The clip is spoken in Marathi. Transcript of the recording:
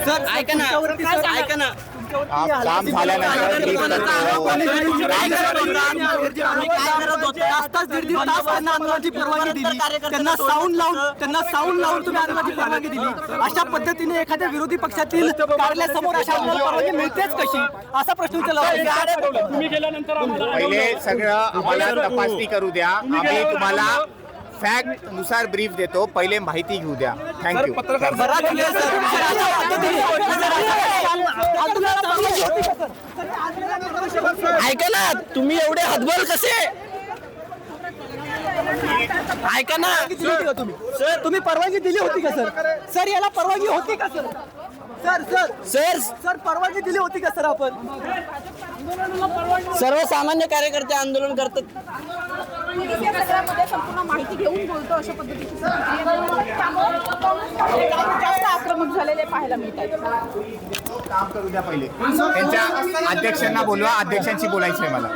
सर ऐका ना, ऐका ना, काम झाल्यानंतर brief करतो. तास दीड तास त्यांना आंदोलनाची परवानगी दिली, त्यांना साऊंड लावून तुम्ही आंदोलनाची परवानगी दिली. अशा पद्धतीने एखाद्या विरोधी पक्षातील कार्यालयासमोर अशा आंदोलनाला परवानगी मिळतेच कशी, असा प्रश्न विचारला. तुम्ही गेल्यानंतर आम्हाला पहिले सगळं आम्हाला तपासणी करू द्या. आम्ही तुम्हाला फॅक्ट नुसार ब्रीफ देतो. पहिले माहिती घेऊ द्या. थँक्यू. ऐका ना, तुम्ही एवढे हतबल कसे? ऐका ना, सर तुम्ही परवानगी दिली होती का सर? सर याला परवानगी होती का सर? सर परवानगी दिली होती का सर? आपण सर्वसामान्य कार्यकर्ते आंदोलन करतात. संपूर्ण माहिती घेऊन बोलतो अशा पद्धतीची त्यामुळे जास्त आक्रमक झालेले पाहायला मिळतात. काम करू द्या पहिले. त्यांच्या अध्यक्षांना बोलवा. अध्यक्षांशी बोलायचं आहे मला.